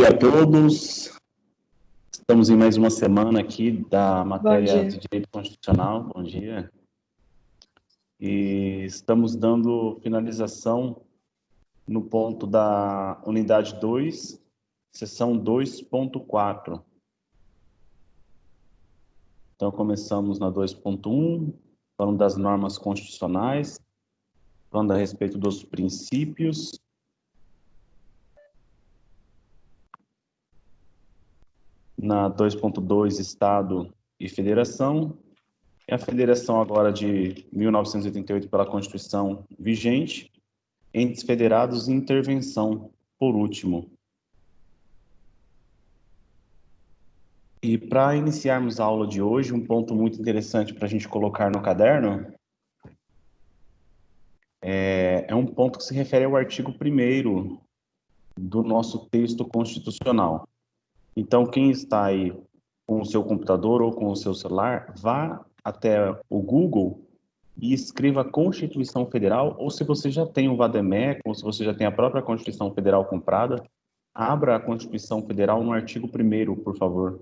dia a todos. Estamos em mais uma semana aqui da matéria de Direito Constitucional. Bom dia. E estamos dando finalização no ponto da unidade 2, seção 2.4. Então, começamos na 2.1, falando das normas constitucionais, falando a respeito dos princípios. Na 2.2, Estado e Federação. E a Federação agora de 1988 pela Constituição vigente, entes federados e intervenção, por último. E para iniciarmos a aula de hoje, um ponto muito interessante para a gente colocar no caderno é um ponto que se refere ao artigo 1º do nosso texto constitucional. Então, quem está aí com o seu computador ou com o seu celular, vá até o Google e escreva Constituição Federal, ou se você já tem o Vademecum, ou se você já tem a própria Constituição Federal comprada, abra a Constituição Federal no artigo 1º, por favor.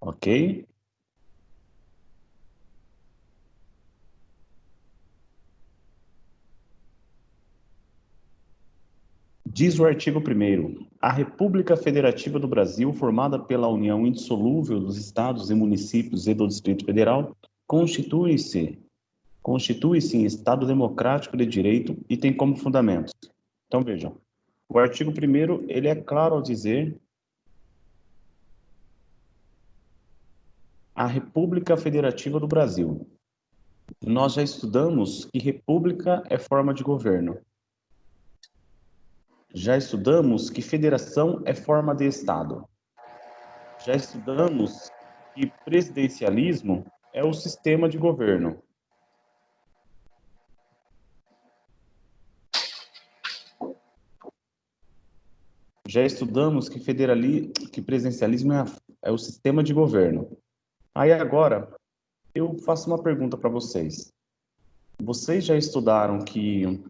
Ok? Diz o artigo 1º, a República Federativa do Brasil, formada pela união indissolúvel dos estados e municípios e do Distrito Federal, constitui-se em Estado democrático de direito e tem como fundamentos. Então, vejam, o artigo 1º, ele é claro ao dizer a República Federativa do Brasil. Nós já estudamos que república é forma de governo. Já estudamos que federação é forma de Estado. Já estudamos que presidencialismo é o sistema de governo. Já estudamos que presidencialismo é o sistema de governo. Aí agora, eu faço uma pergunta para vocês. Vocês já estudaram que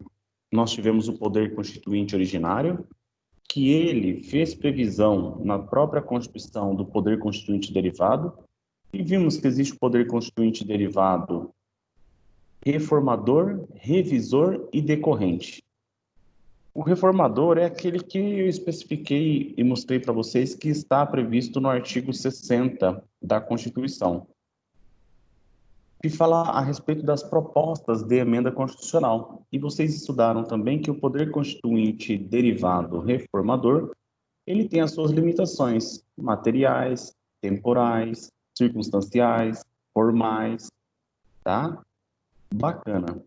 nós tivemos o poder constituinte originário, que ele fez previsão na própria Constituição do poder constituinte derivado, e vimos que existe o poder constituinte derivado reformador, revisor e decorrente. O reformador é aquele que eu especifiquei e mostrei para vocês que está previsto no artigo 60 da Constituição, que fala a respeito das propostas de emenda constitucional. E vocês estudaram também que o poder constituinte derivado reformador, ele tem as suas limitações materiais, temporais, circunstanciais, formais, tá? Bacana.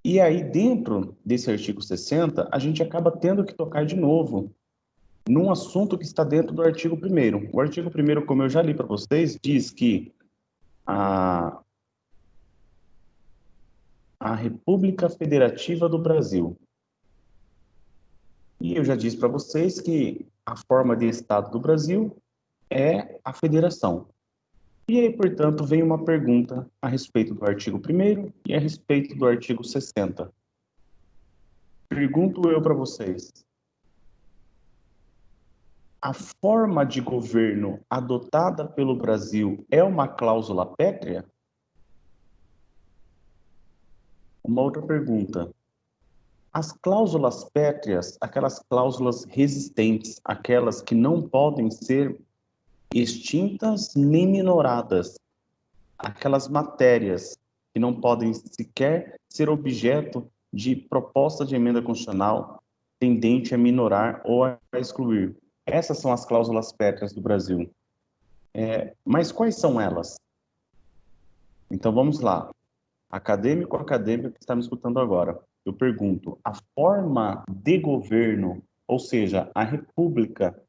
E aí, dentro desse artigo 60, a gente acaba tendo que tocar de novo num assunto que está dentro do artigo 1º. O artigo 1º, como eu já li para vocês, diz que a República Federativa do Brasil. E eu já disse para vocês que a forma de Estado do Brasil é a federação. E aí, portanto, vem uma pergunta a respeito do artigo 1º e a respeito do artigo 60. Pergunto eu para vocês. A forma de governo adotada pelo Brasil é uma cláusula pétrea? Uma outra pergunta. As cláusulas pétreas, aquelas cláusulas resistentes, aquelas que não podem ser extintas nem minoradas, aquelas matérias que não podem sequer ser objeto de proposta de emenda constitucional tendente a minorar ou a excluir. Essas são as cláusulas pétreas do Brasil. Mas quais são elas? Então vamos lá. Acadêmico ou acadêmica que está me escutando agora, eu pergunto: a forma de governo, ou seja, a república,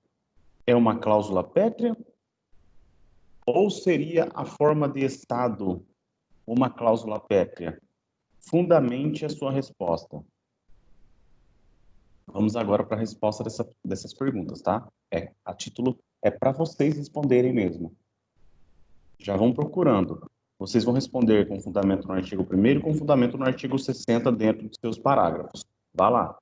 é uma cláusula pétrea? Ou seria a forma de Estado uma cláusula pétrea? Fundamente a sua resposta. Vamos agora para a resposta dessas perguntas, tá? A título, é para vocês responderem mesmo. Já vão procurando. Vocês vão responder com fundamento no artigo 1º e com fundamento no artigo 60 dentro dos seus parágrafos. Vá lá.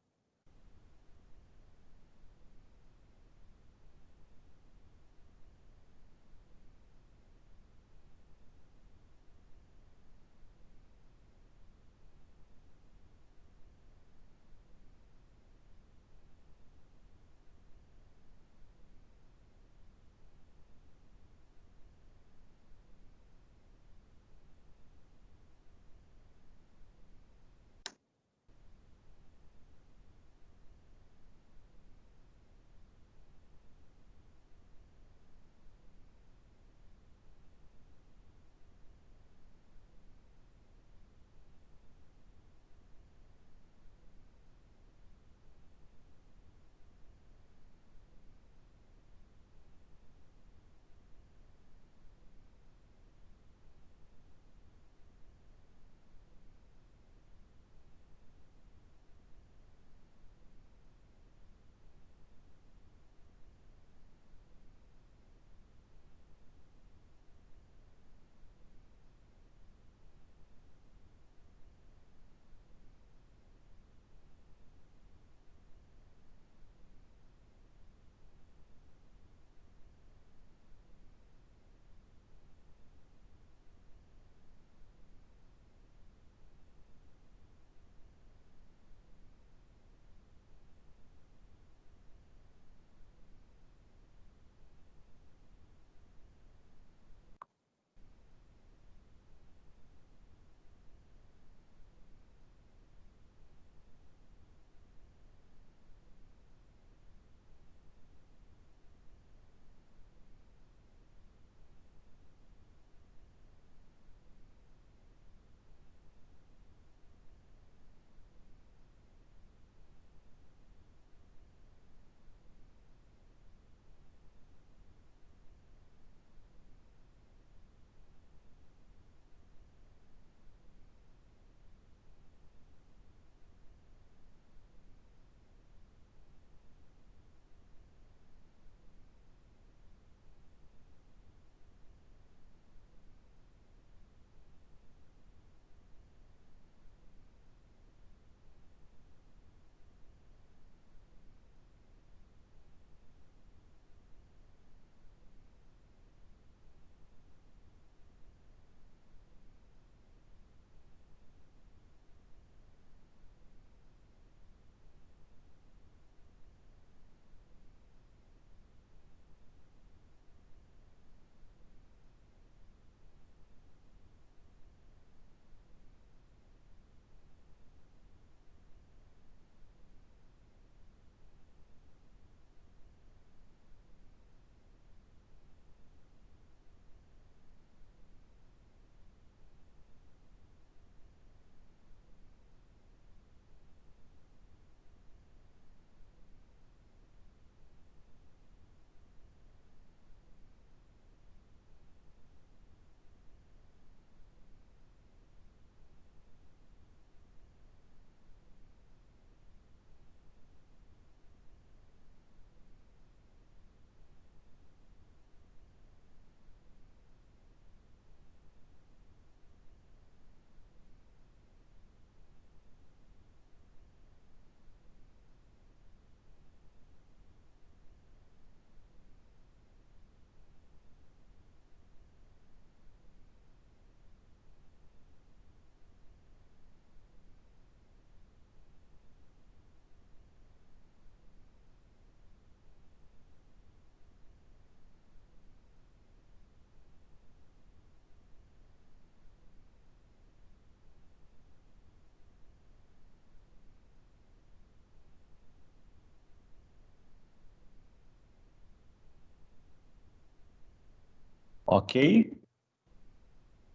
Ok?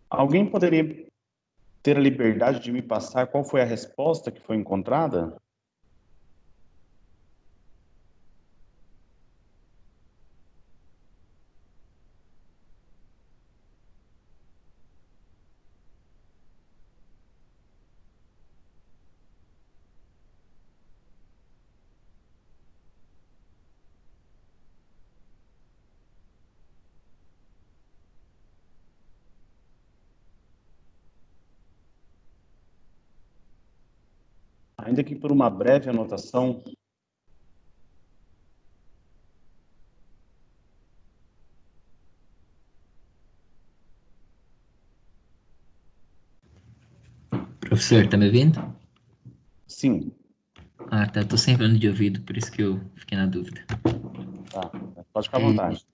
Alguém poderia ter a liberdade de me passar qual foi a resposta que foi encontrada? Ainda que por uma breve anotação. Professor, tá me ouvindo? Sim, Ah, tá. Tô sem fone de ouvido, por isso que eu fiquei na dúvida. tá. Pode ficar à É, vontade.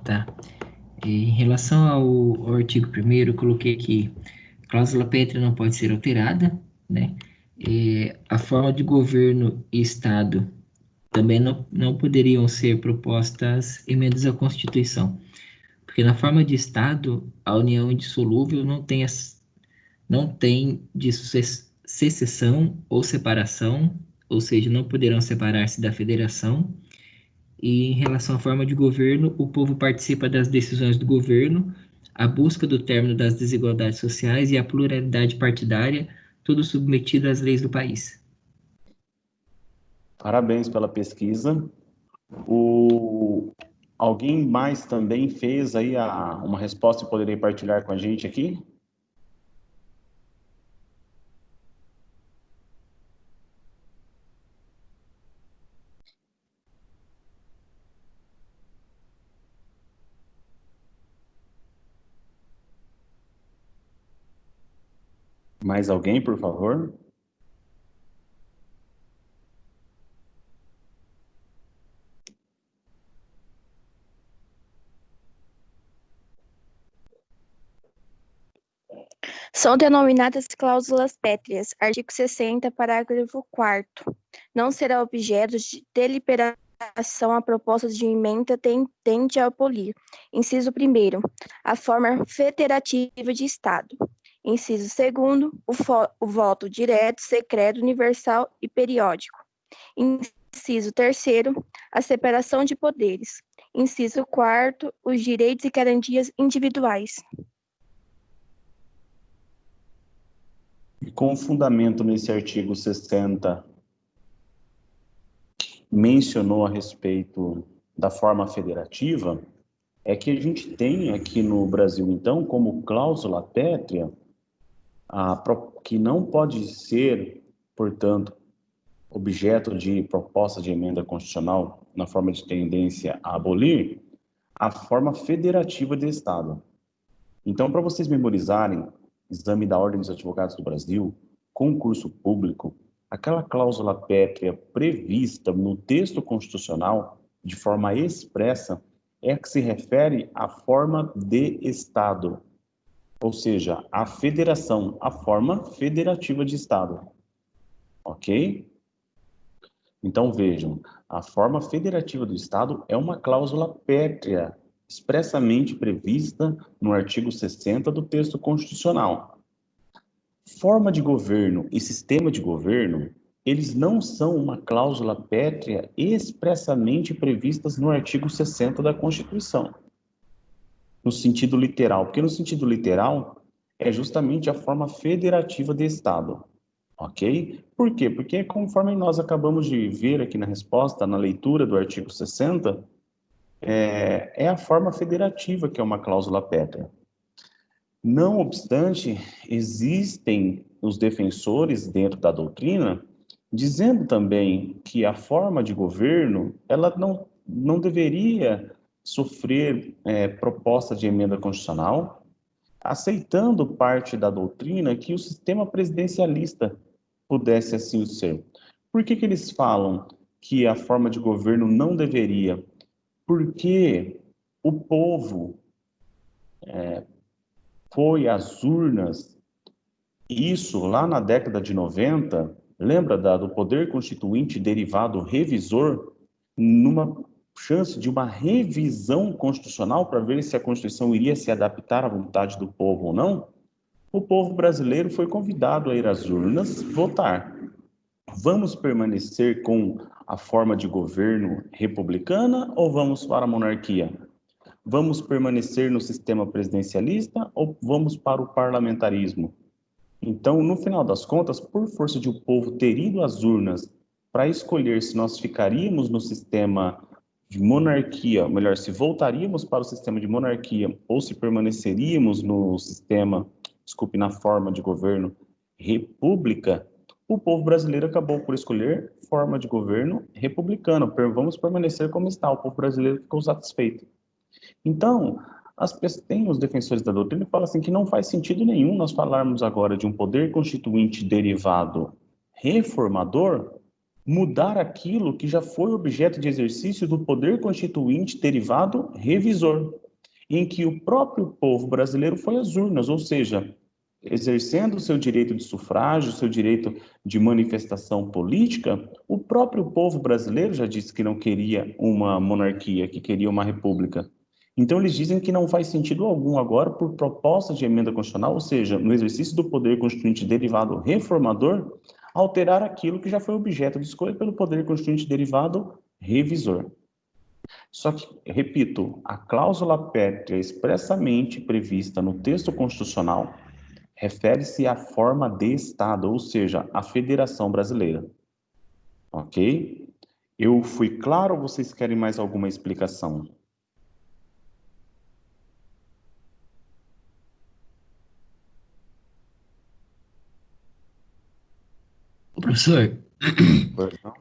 tá. Em relação ao artigo 1º, eu coloquei aqui, cláusula pétrea não pode ser alterada, né? A forma de governo e Estado também não poderiam ser propostas emendas à Constituição, porque na forma de Estado, a união indissolúvel não tem de secessão ou separação, ou seja, não poderão separar-se da federação. E em relação à forma de governo, o povo participa das decisões do governo, a busca do término das desigualdades sociais e a pluralidade partidária, tudo submetido às leis do país. Parabéns pela pesquisa. O... Alguém mais também fez aí uma resposta e poderia partilhar com a gente aqui? Mais alguém, por favor? São denominadas cláusulas pétreas, artigo 60, parágrafo 4º. Não será objeto de deliberação a proposta de emenda tende a abolir. Inciso 1º, a forma federativa de Estado. Inciso 2º, o voto direto, secreto, universal e periódico. Inciso 3º, a separação de poderes. Inciso 4º, os direitos e garantias individuais. E com fundamento nesse artigo 60, mencionou a respeito da forma federativa, é que a gente tem aqui no Brasil, então, como cláusula pétrea, que não pode ser, portanto, objeto de proposta de emenda constitucional na forma de tendência a abolir, a forma federativa de Estado. Então, para vocês memorizarem, exame da Ordem dos Advogados do Brasil, concurso público, aquela cláusula pétrea prevista no texto constitucional, de forma expressa, é que se refere à forma de Estado, ou seja, a federação, a forma federativa de Estado. Ok? Então, vejam, a forma federativa do Estado é uma cláusula pétrea, expressamente prevista no artigo 60 do texto constitucional. Forma de governo e sistema de governo, eles não são uma cláusula pétrea expressamente previstas no artigo 60 da Constituição, no sentido literal, porque no sentido literal é justamente a forma federativa de Estado. Ok? Por quê? Porque conforme nós acabamos de ver aqui na resposta, na leitura do artigo 60, é a forma federativa que é uma cláusula pétrea. Não obstante, existem os defensores dentro da doutrina dizendo também que a forma de governo ela não deveria sofrer proposta de emenda constitucional, aceitando parte da doutrina que o sistema presidencialista pudesse assim ser. Por que que eles falam que a forma de governo não deveria? Porque o povo foi às urnas, isso lá na década de 90, lembra do poder constituinte derivado revisor, numa chance de uma revisão constitucional para ver se a Constituição iria se adaptar à vontade do povo ou não, o povo brasileiro foi convidado a ir às urnas votar. Vamos permanecer com a forma de governo republicana ou vamos para a monarquia? Vamos permanecer no sistema presidencialista ou vamos para o parlamentarismo? Então, no final das contas, por força de o povo ter ido às urnas para escolher se nós ficaríamos no sistema de monarquia, melhor, se voltaríamos para o sistema de monarquia ou se permaneceríamos no sistema, desculpe, na forma de governo república, o povo brasileiro acabou por escolher forma de governo republicano. Vamos permanecer como está, o povo brasileiro ficou satisfeito. Então, tem os defensores da doutrina que falam assim que não faz sentido nenhum nós falarmos agora de um poder constituinte derivado reformador, mudar aquilo que já foi objeto de exercício do poder constituinte derivado revisor, em que o próprio povo brasileiro foi às urnas, ou seja, exercendo o seu direito de sufrágio, seu direito de manifestação política, o próprio povo brasileiro já disse que não queria uma monarquia, que queria uma república. Então, eles dizem que não faz sentido algum agora, por proposta de emenda constitucional, ou seja, no exercício do poder constituinte derivado reformador, alterar aquilo que já foi objeto de escolha pelo poder constituinte derivado revisor. Só que, repito, a cláusula pétrea expressamente prevista no texto constitucional refere-se à forma de Estado, ou seja, à Federação Brasileira. Ok? Eu fui claro ou vocês querem mais alguma explicação? Professor, Pois não?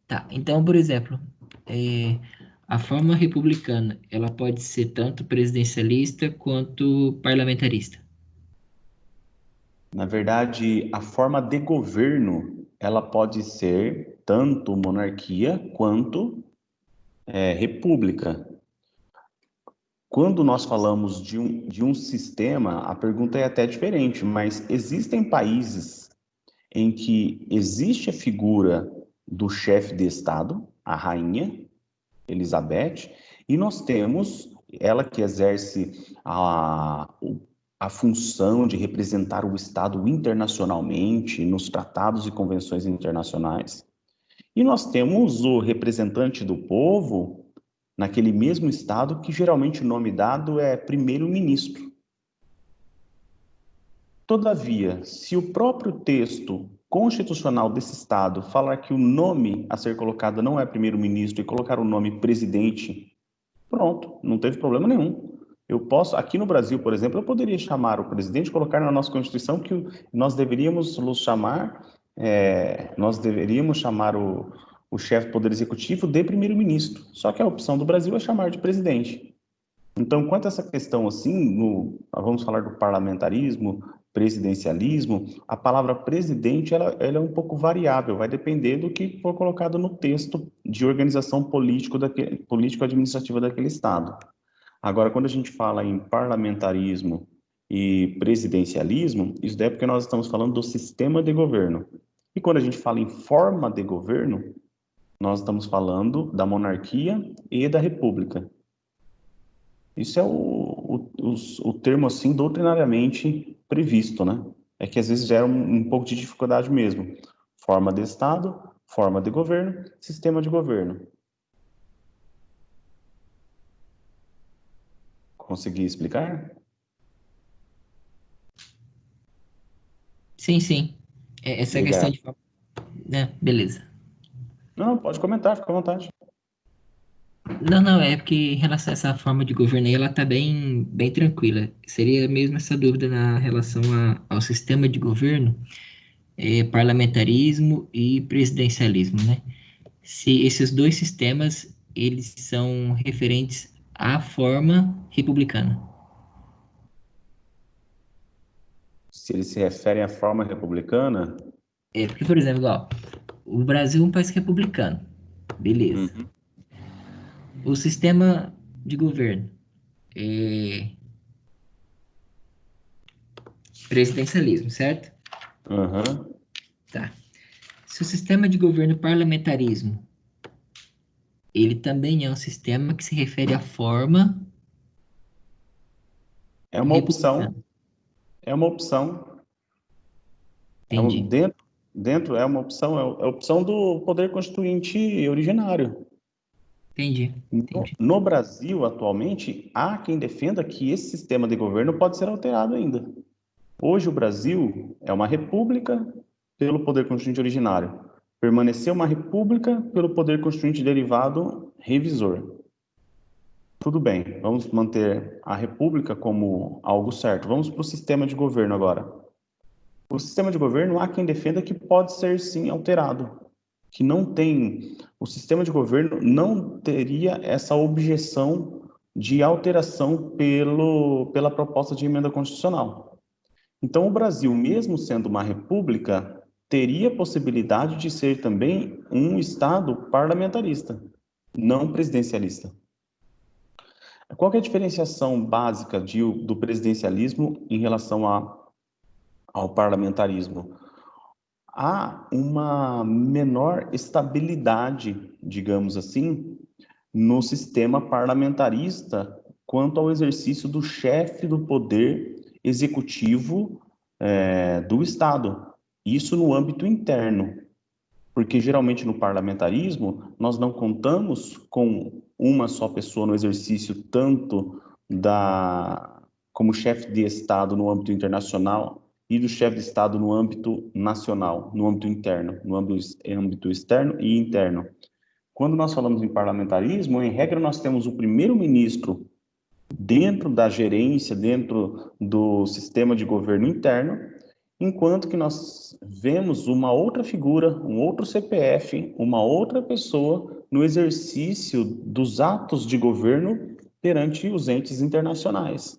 tá, então, por exemplo, a forma republicana, ela pode ser tanto presidencialista quanto parlamentarista. Na verdade, a forma de governo, ela pode ser tanto monarquia quanto república. Quando nós falamos de um sistema, a pergunta é até diferente, mas existem países em que existe a figura do chefe de Estado, a rainha Elizabeth, e nós temos ela que exerce a função de representar o Estado internacionalmente, nos tratados e convenções internacionais. E nós temos o representante do povo naquele mesmo Estado, que geralmente o nome dado é primeiro-ministro. Todavia, se o próprio texto constitucional desse Estado falar que o nome a ser colocado não é primeiro-ministro e colocar o nome presidente, pronto, não teve problema nenhum. Eu posso, aqui no Brasil, por exemplo, eu poderia chamar o presidente, colocar na nossa Constituição que nós deveríamos chamar o chefe do Poder Executivo de primeiro-ministro. Só que a opção do Brasil é chamar de presidente. Então, quanto a essa questão assim, vamos falar do parlamentarismo, presidencialismo, a palavra presidente ela é um pouco variável, vai depender do que for colocado no texto de organização político-administrativa daquele Estado. Agora, quando a gente fala em parlamentarismo e presidencialismo, isso é porque nós estamos falando do sistema de governo. E quando a gente fala em forma de governo, nós estamos falando da monarquia e da república. Isso é o termo, assim, doutrinariamente previsto, né? É que às vezes gera um pouco de dificuldade mesmo. Forma de Estado, forma de governo, sistema de governo. Consegui explicar? Sim. Essa questão Obrigado. de... beleza. Não, pode comentar, fica à vontade. Não, é porque em relação a essa forma de governo aí, ela tá bem tranquila. Seria mesmo essa dúvida na relação ao sistema de governo, parlamentarismo e presidencialismo, né? Se esses dois sistemas, eles são referentes à forma republicana. Se eles se referem à forma republicana... Porque, por exemplo, ó, o Brasil é um país republicano, beleza. Uhum. O sistema de governo é presidencialismo, certo? Uhum. Tá. Se o sistema de governo parlamentarismo ele também é um sistema que se refere à forma É uma republicana. opção, é uma opção, Entendi, dentro é uma opção, é a opção do poder constituinte originário. entendi, No, entendi. no Brasil, atualmente, há quem defenda que esse sistema de governo pode ser alterado ainda. Hoje, o Brasil é uma república pelo poder constituinte originário. Permaneceu uma república pelo poder constituinte derivado revisor. Tudo bem, vamos manter a república como algo certo. Vamos para o sistema de governo agora. O sistema de governo há quem defenda que pode ser sim alterado, que não tem, o sistema de governo não teria essa objeção de alteração pela proposta de emenda constitucional. Então, o Brasil, mesmo sendo uma república, teria possibilidade de ser também um Estado parlamentarista, não presidencialista. Qual que é a diferenciação básica do presidencialismo em relação ao parlamentarismo? Há uma menor estabilidade, digamos assim, no sistema parlamentarista quanto ao exercício do chefe do poder executivo do Estado. Isso no âmbito interno, porque geralmente no parlamentarismo nós não contamos com uma só pessoa no exercício tanto como chefe de Estado no âmbito internacional e do chefe de Estado no âmbito nacional, no âmbito interno, no âmbito externo e interno. Quando nós falamos em parlamentarismo, em regra nós temos o primeiro-ministro dentro da gerência, dentro do sistema de governo interno, enquanto que nós vemos uma outra figura, um outro CPF, uma outra pessoa no exercício dos atos de governo perante os entes internacionais.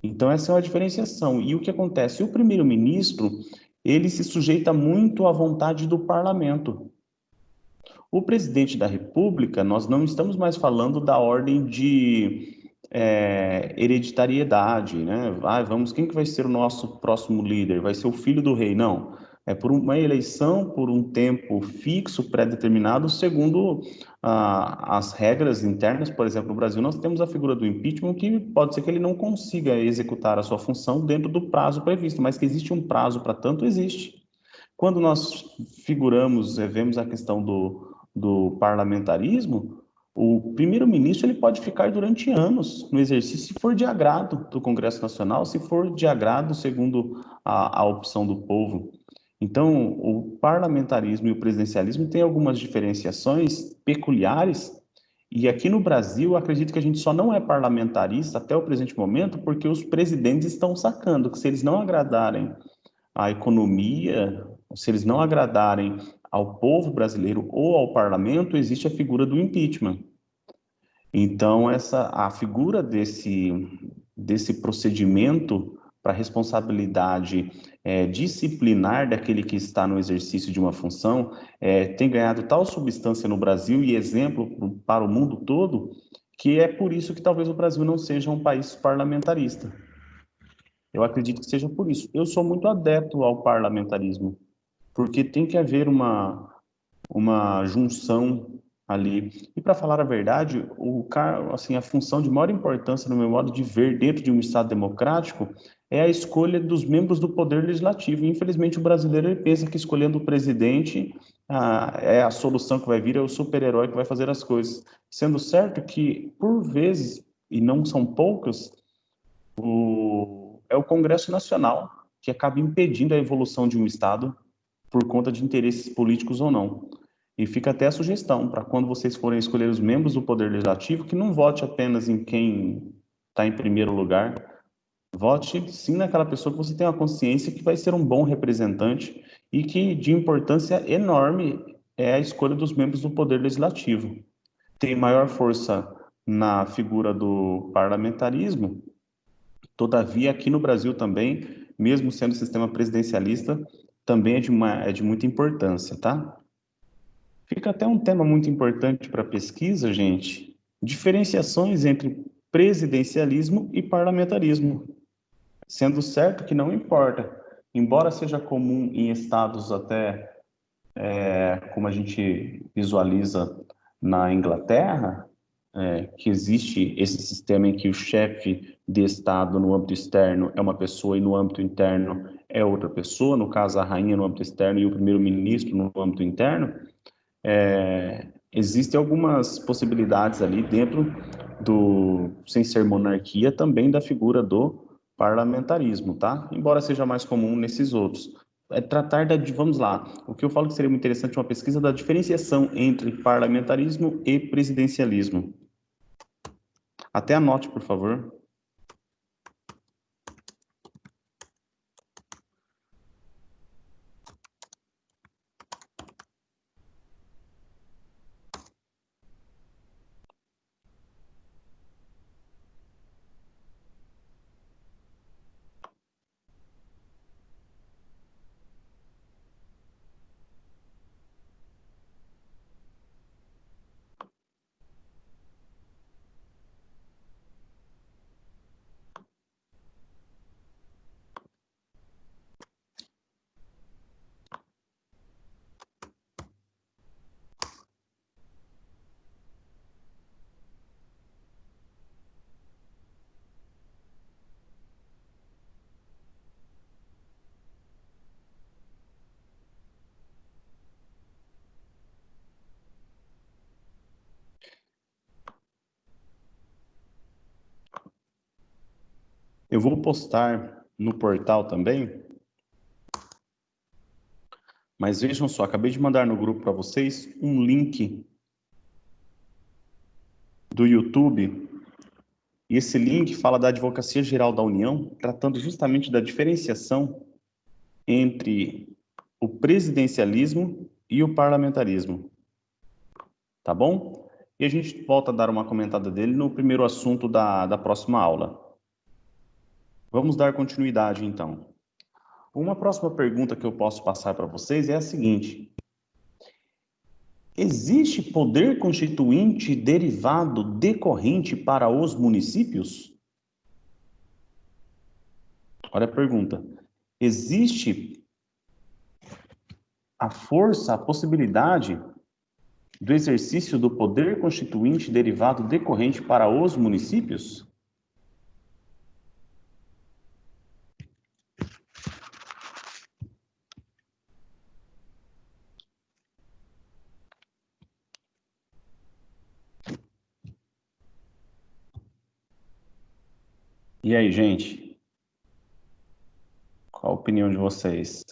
Então, essa é uma diferenciação. E o que acontece? O primeiro-ministro, ele se sujeita muito à vontade do parlamento. O presidente da República, nós não estamos mais falando da ordem de hereditariedade, né? Quem que vai ser o nosso próximo líder? Vai ser o filho do rei? Não. É por uma eleição, por um tempo fixo, pré-determinado, segundo as regras internas. Por exemplo, no Brasil, nós temos a figura do impeachment, que pode ser que ele não consiga executar a sua função dentro do prazo previsto, mas que existe um prazo para tanto, existe. Quando nós vemos a questão do parlamentarismo, o primeiro-ministro ele pode ficar durante anos no exercício, se for de agrado do Congresso Nacional, se for de agrado segundo a opção do povo. Então, o parlamentarismo e o presidencialismo têm algumas diferenciações peculiares, e aqui no Brasil, acredito que a gente só não é parlamentarista até o presente momento porque os presidentes estão sacando que se eles não agradarem a economia, se eles não agradarem ao povo brasileiro ou ao parlamento, existe a figura do impeachment. Então, a figura desse procedimento para responsabilidade disciplinar daquele que está no exercício de uma função tem ganhado tal substância no Brasil e exemplo para o mundo todo, que é por isso que talvez o Brasil não seja um país parlamentarista. Eu acredito que seja por isso. Eu sou muito adepto ao parlamentarismo, porque tem que haver uma junção ali. E para falar a verdade, assim, a função de maior importância no meu modo de ver dentro de um Estado democrático é a escolha dos membros do poder legislativo. Infelizmente, o brasileiro ele pensa que escolhendo o presidente é a solução que vai vir, é o super-herói que vai fazer as coisas. Sendo certo que, por vezes, e não são poucas, é o Congresso Nacional que acaba impedindo a evolução de um Estado por conta de interesses políticos ou não. E fica até a sugestão para quando vocês forem escolher os membros do Poder Legislativo, que não vote apenas em quem está em primeiro lugar, vote sim naquela pessoa que você tem a consciência que vai ser um bom representante e que de importância enorme é a escolha dos membros do Poder Legislativo. Tem maior força na figura do parlamentarismo. Todavia, aqui no Brasil também, mesmo sendo sistema presidencialista, também é de muita importância, tá? Fica até um tema muito importante para pesquisa, gente. Diferenciações entre presidencialismo e parlamentarismo. Sendo certo que não importa, embora seja comum em estados até como a gente visualiza na Inglaterra, que existe esse sistema em que o chefe de Estado no âmbito externo é uma pessoa e no âmbito interno é outra pessoa, no caso a rainha no âmbito externo e o primeiro-ministro no âmbito interno, existem algumas possibilidades ali dentro sem ser monarquia, também da figura do parlamentarismo, tá? Embora seja mais comum nesses outros. Vamos lá, o que eu falo que seria muito interessante é uma pesquisa da diferenciação entre parlamentarismo e presidencialismo. Até anote, por favor. Eu vou postar no portal também, mas vejam só, acabei de mandar no grupo para vocês um link do YouTube, e esse link fala da Advocacia Geral da União, tratando justamente da diferenciação entre o presidencialismo e o parlamentarismo, tá bom? E a gente volta a dar uma comentada dele no primeiro assunto da próxima aula. Vamos dar continuidade, então. Uma próxima pergunta que eu posso passar para vocês é a seguinte: existe poder constituinte derivado decorrente para os municípios? Olha a pergunta. Existe a força, a possibilidade do exercício do poder constituinte derivado decorrente para os municípios? E aí, gente? Qual a opinião de vocês?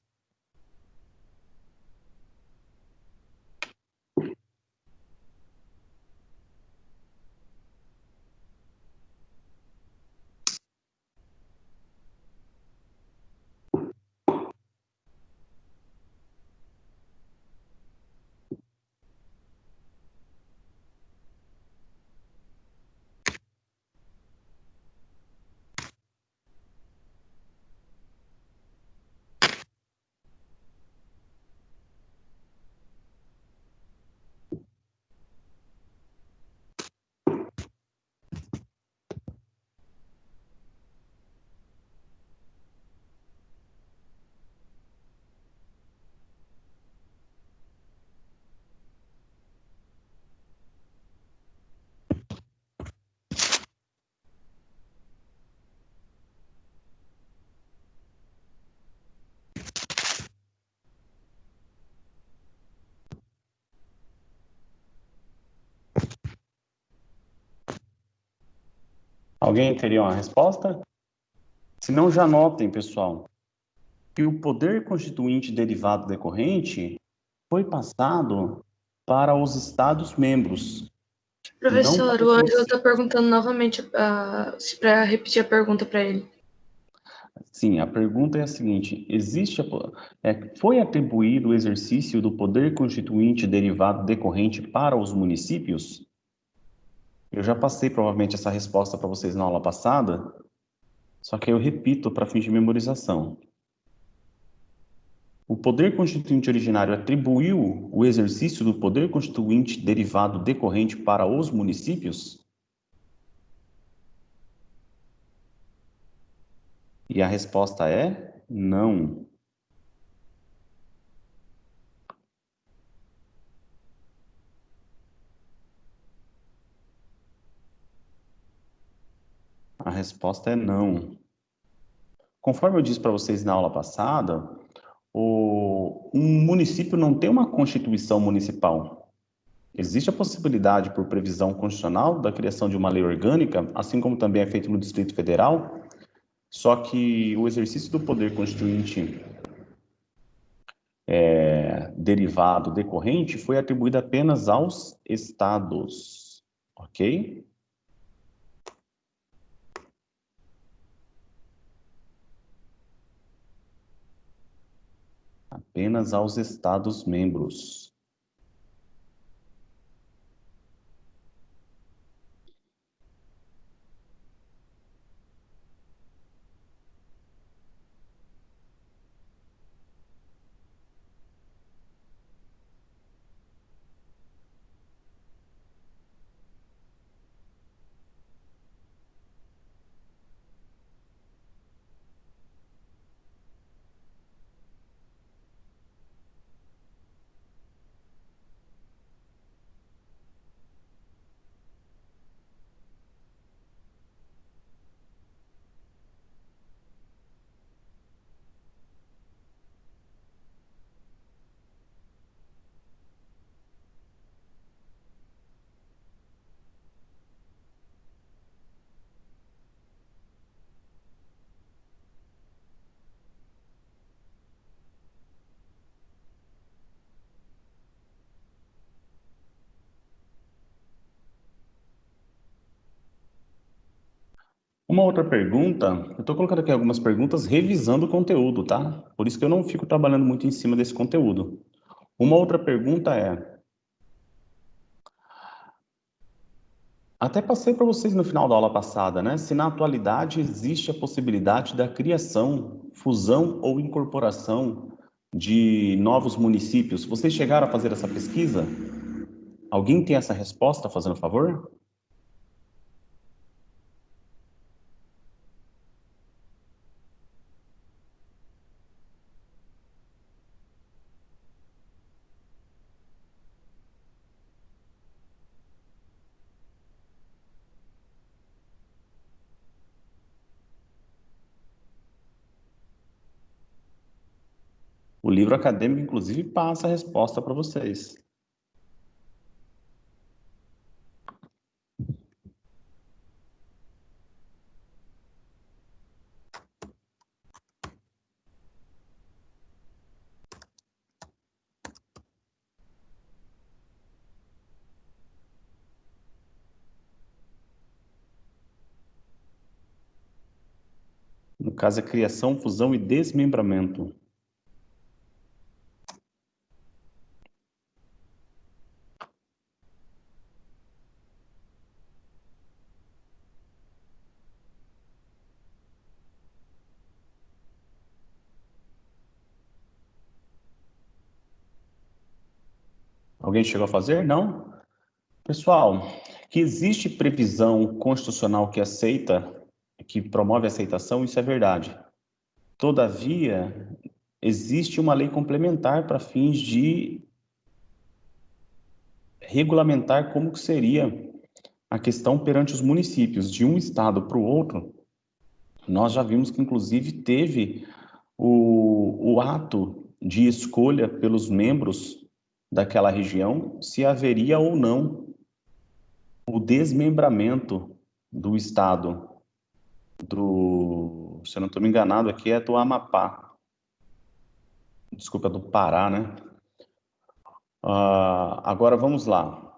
Alguém teria uma resposta? Se não, já notem, pessoal, que o poder constituinte derivado decorrente foi passado para os Estados-membros. Professor, o Ângelo está perguntando novamente para repetir a pergunta para ele. Sim, a pergunta é a seguinte: foi atribuído o exercício do poder constituinte derivado decorrente para os municípios? Eu já passei provavelmente essa resposta para vocês na aula passada, só que eu repito para fins de memorização. O poder constituinte originário atribuiu o exercício do poder constituinte derivado decorrente para os municípios? E a resposta é não. resposta é não. Conforme eu disse para vocês na aula passada, um município não tem uma constituição municipal. Existe a possibilidade, por previsão constitucional, da criação de uma lei orgânica, assim como também é feito no Distrito Federal, só que o exercício do poder constituinte derivado, decorrente, foi atribuído apenas aos estados, ok? Apenas aos estados-membros. Uma outra pergunta, eu estou colocando aqui algumas perguntas revisando o conteúdo, tá? Por isso que eu não fico trabalhando muito em cima desse conteúdo. Uma outra pergunta é, até passei para vocês no final da aula passada, né? Se na atualidade existe a possibilidade da criação, fusão ou incorporação de novos municípios. Vocês chegaram a fazer essa pesquisa? Alguém tem essa resposta, fazendo favor? O livro acadêmico, inclusive, passa a resposta para vocês. No caso, é criação, fusão e desmembramento. Alguém chegou a fazer? Não? Pessoal, que existe previsão constitucional que aceita, que promove a aceitação, isso é verdade. Todavia, existe uma lei complementar para fins de regulamentar como que seria a questão perante os municípios. De um estado para o outro, nós já vimos que, inclusive, teve o ato de escolha pelos membros daquela região se haveria ou não o desmembramento do estado se eu não estou me enganado aqui, é do Amapá. Desculpa, do Pará, né? Agora vamos lá.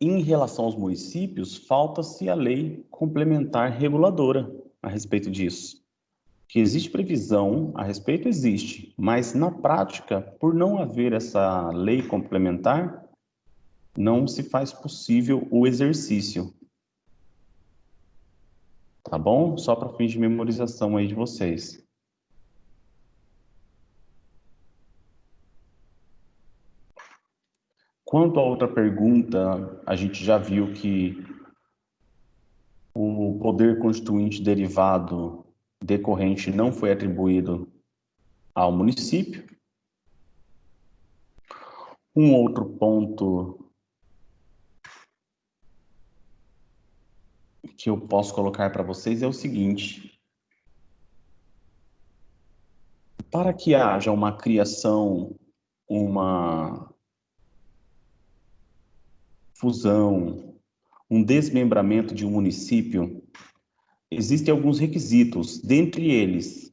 Em relação aos municípios, falta-se a lei complementar reguladora a respeito disso. Que existe previsão a respeito, existe, mas na prática, por não haver essa lei complementar, não se faz possível o exercício. Tá bom? Só para fins de memorização aí de vocês. Quanto à outra pergunta, a gente já viu que o poder constituinte derivado decorrente não foi atribuído ao município. Um outro ponto que eu posso colocar para vocês é o seguinte: para que haja uma criação, uma fusão, um desmembramento de um município, existem alguns requisitos. Dentre eles,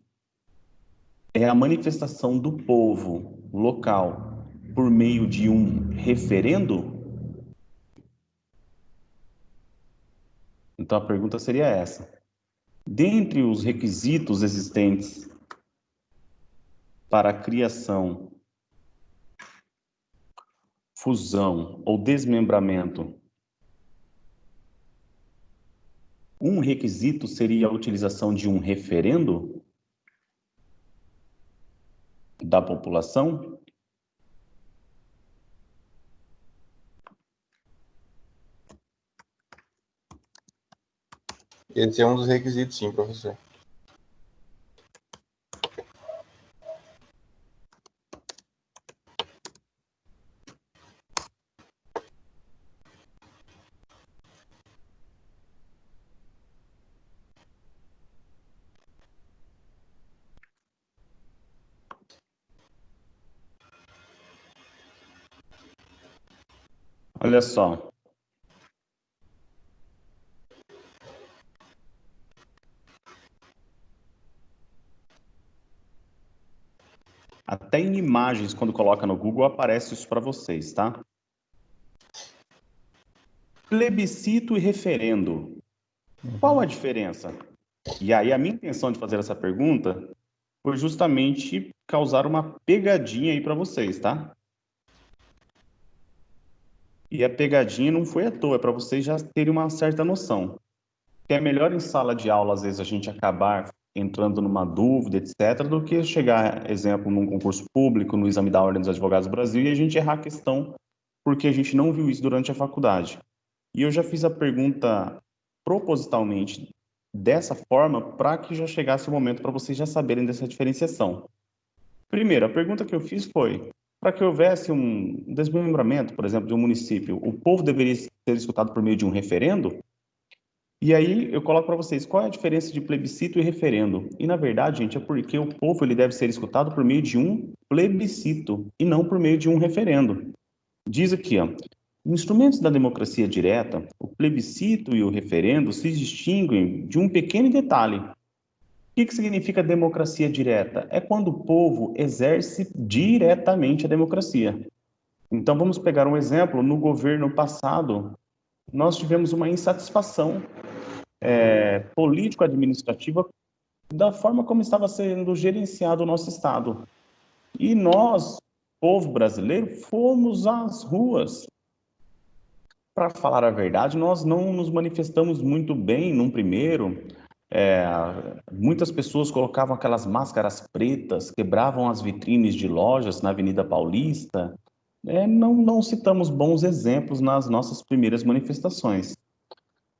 é a manifestação do povo local por meio de um referendo? Então a pergunta seria essa. Dentre os requisitos existentes para a criação, fusão ou desmembramento, um requisito seria a utilização de um referendo da população? Esse é um dos requisitos, sim, professor. Olha só. Até em imagens, quando coloca no Google, aparece isso para vocês, tá? Plebiscito e referendo. Qual a diferença? E aí a minha intenção de fazer essa pergunta foi justamente causar uma pegadinha aí para vocês, tá? E a pegadinha não foi à toa, é para vocês já terem uma certa noção. Que é melhor em sala de aula, às vezes, a gente acabar entrando numa dúvida, etc., do que chegar, exemplo, num concurso público, no exame da Ordem dos Advogados do Brasil, e a gente errar a questão porque a gente não viu isso durante a faculdade. E eu já fiz a pergunta propositalmente dessa forma para que já chegasse o momento para vocês já saberem dessa diferenciação. Primeiro, a pergunta que eu fiz foi: para que houvesse um desmembramento, por exemplo, de um município, o povo deveria ser escutado por meio de um referendo? E aí eu coloco para vocês qual é a diferença de plebiscito e referendo. E na verdade, gente, é porque o povo ele deve ser escutado por meio de um plebiscito e não por meio de um referendo. Diz aqui, ó, instrumentos da democracia direta, o plebiscito e o referendo se distinguem de um pequeno detalhe. O que significa democracia direta? É quando o povo exerce diretamente a democracia. Então vamos pegar um exemplo. No governo passado, nós tivemos uma insatisfação político-administrativa da forma como estava sendo gerenciado o nosso Estado. E nós, povo brasileiro, fomos às ruas. Para falar a verdade, nós não nos manifestamos muito bem num primeiro. Muitas pessoas colocavam aquelas máscaras pretas, quebravam as vitrines de lojas na Avenida Paulista. Não citamos bons exemplos nas nossas primeiras manifestações.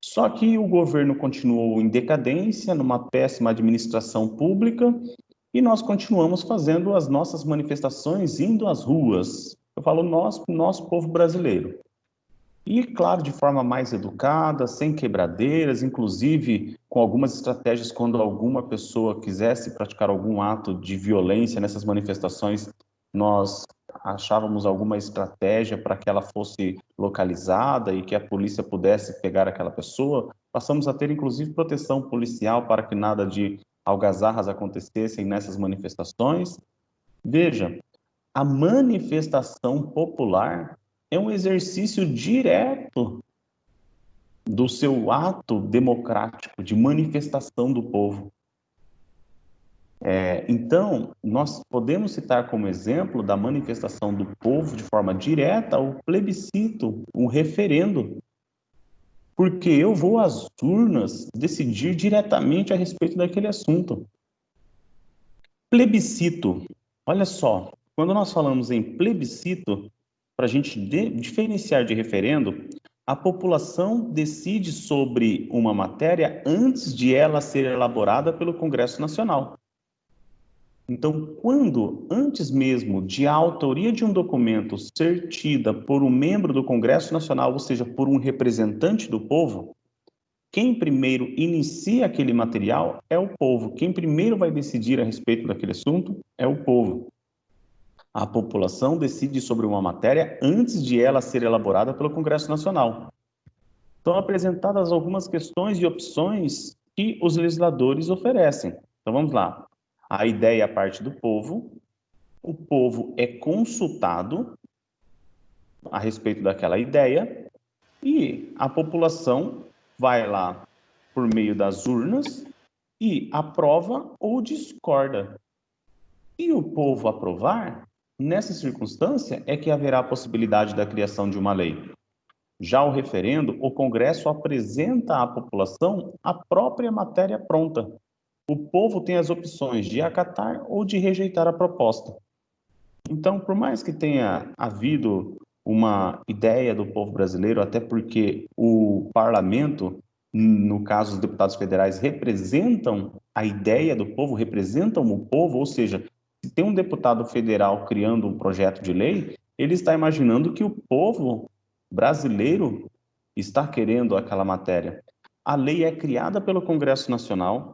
Só que o governo continuou em decadência, numa péssima administração pública, e nós continuamos fazendo as nossas manifestações, indo às ruas. Eu falo nós, povo brasileiro. E, claro, de forma mais educada, sem quebradeiras, inclusive com algumas estratégias quando alguma pessoa quisesse praticar algum ato de violência nessas manifestações, nós achávamos alguma estratégia para que ela fosse localizada e que a polícia pudesse pegar aquela pessoa. Passamos a ter, inclusive, proteção policial para que nada de algazarras acontecessem nessas manifestações. Veja, a manifestação popular é um exercício direto do seu ato democrático de manifestação do povo. Então, nós podemos citar como exemplo da manifestação do povo de forma direta o plebiscito, o referendo, porque eu vou às urnas decidir diretamente a respeito daquele assunto. Plebiscito, olha só, quando nós falamos em plebiscito, para a gente diferenciar de referendo, a população decide sobre uma matéria antes de ela ser elaborada pelo Congresso Nacional. Então, quando, antes mesmo de a autoria de um documento ser tida por um membro do Congresso Nacional, ou seja, por um representante do povo, quem primeiro inicia aquele material é o povo. Quem primeiro vai decidir a respeito daquele assunto é o povo. A população decide sobre uma matéria antes de ela ser elaborada pelo Congresso Nacional. Estão apresentadas algumas questões e opções que os legisladores oferecem. Então vamos lá. A ideia parte do povo, o povo é consultado a respeito daquela ideia e a população vai lá por meio das urnas e aprova ou discorda. Se o povo aprovar, nessa circunstância é que haverá a possibilidade da criação de uma lei. Já o referendo, o Congresso apresenta à população a própria matéria pronta. O povo tem as opções de acatar ou de rejeitar a proposta. Então, por mais que tenha havido uma ideia do povo brasileiro, até porque o parlamento, no caso os deputados federais, representam a ideia do povo, representam o povo, ou seja, se tem um deputado federal criando um projeto de lei, ele está imaginando que o povo brasileiro está querendo aquela matéria. A lei é criada pelo Congresso Nacional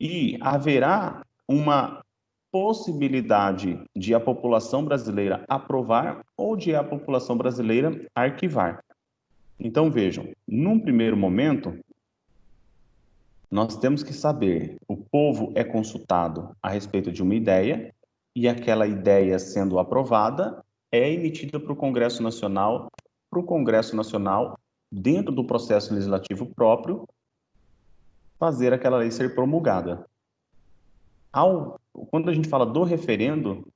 e haverá uma possibilidade de a população brasileira aprovar ou de a população brasileira arquivar. Então, vejam, num primeiro momento, nós temos que saber, o povo é consultado a respeito de uma ideia e aquela ideia sendo aprovada é emitida para o Congresso Nacional, dentro do processo legislativo próprio, fazer aquela lei ser promulgada. Quando a gente fala do referendo,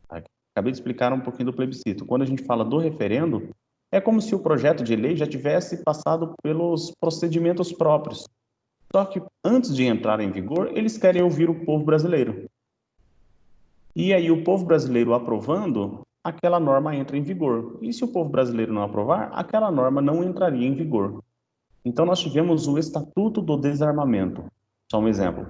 acabei de explicar um pouquinho do plebiscito. Quando a gente fala do referendo, é como se o projeto de lei já tivesse passado pelos procedimentos próprios. Só que antes de entrar em vigor, eles querem ouvir o povo brasileiro. E aí o povo brasileiro aprovando, aquela norma entra em vigor. E se o povo brasileiro não aprovar, aquela norma não entraria em vigor. Então nós tivemos o Estatuto do Desarmamento. Só um exemplo.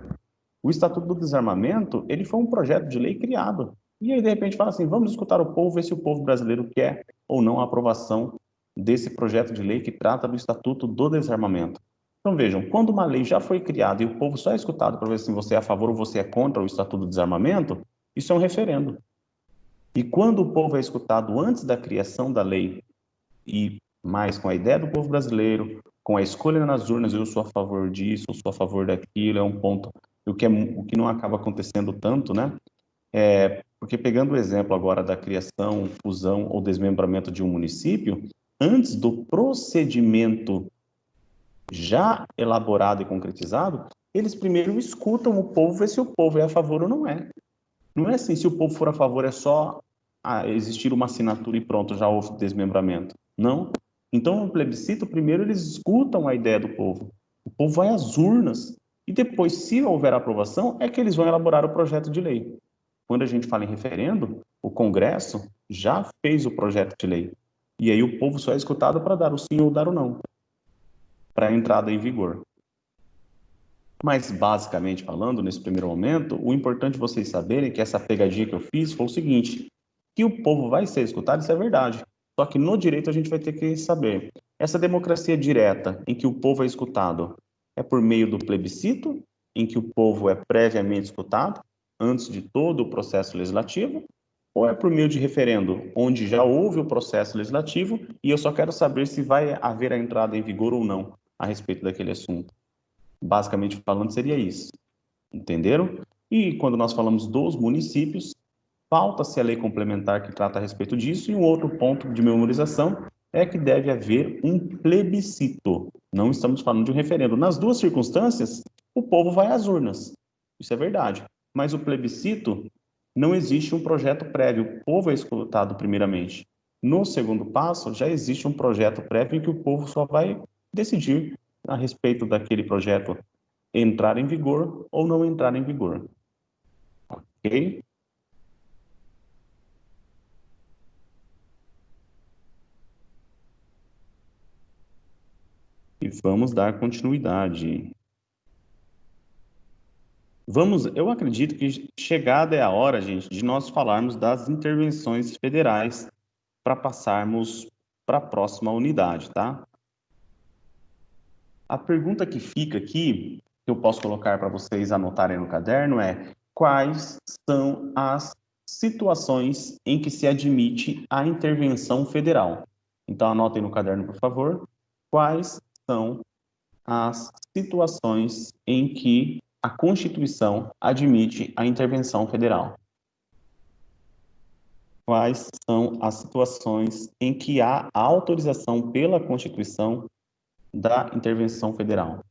O Estatuto do Desarmamento, ele foi um projeto de lei criado. E aí, de repente, fala assim, vamos escutar o povo, ver se o povo brasileiro quer ou não a aprovação desse projeto de lei que trata do Estatuto do Desarmamento. Então, vejam, quando uma lei já foi criada e o povo só é escutado para ver se você é a favor ou você é contra o Estatuto do Desarmamento, isso é um referendo. E quando o povo é escutado antes da criação da lei, e mais com a ideia do povo brasileiro, com a escolha nas urnas, eu sou a favor disso, eu sou a favor daquilo, é um ponto, o que não acaba acontecendo tanto, né? Porque pegando o exemplo agora da criação, fusão ou desmembramento de um município, antes do procedimento já elaborado e concretizado, eles primeiro escutam o povo, ver se o povo é a favor ou não é. Não é assim, se o povo for a favor, é só existir uma assinatura e pronto, já houve desmembramento. Não. Então, no plebiscito, primeiro eles escutam a ideia do povo. O povo vai às urnas. E depois, se houver aprovação, é que eles vão elaborar o projeto de lei. Quando a gente fala em referendo, o Congresso já fez o projeto de lei. E aí o povo só é escutado para dar o sim ou dar o não, para a entrada em vigor. Mas, basicamente falando, nesse primeiro momento, o importante vocês saberem que essa pegadinha que eu fiz foi o seguinte, que o povo vai ser escutado, isso é verdade. Só que no direito a gente vai ter que saber. Essa democracia direta, em que o povo é escutado, é por meio do plebiscito, em que o povo é previamente escutado, antes de todo o processo legislativo, ou é por meio de referendo, onde já houve o processo legislativo e eu só quero saber se vai haver a entrada em vigor ou não a respeito daquele assunto. Basicamente falando, seria isso. Entenderam? E quando nós falamos dos municípios, falta-se a lei complementar que trata a respeito disso, e um outro ponto de memorização é que deve haver um plebiscito. Não estamos falando de um referendo. Nas duas circunstâncias, o povo vai às urnas. Isso é verdade. Mas o plebiscito, não existe um projeto prévio. O povo é escutado primeiramente. No segundo passo, já existe um projeto prévio em que o povo só vai decidir a respeito daquele projeto entrar em vigor ou não entrar em vigor. Ok? E vamos dar continuidade. Eu acredito que chegada é a hora, gente, de nós falarmos das intervenções federais para passarmos para a próxima unidade, tá? A pergunta que fica aqui, que eu posso colocar para vocês anotarem no caderno é: quais são as situações em que se admite a intervenção federal? Então, anotem no caderno, por favor. Quais são as situações em que a Constituição admite a intervenção federal? Quais são as situações em que há a autorização pela Constituição da intervenção federal?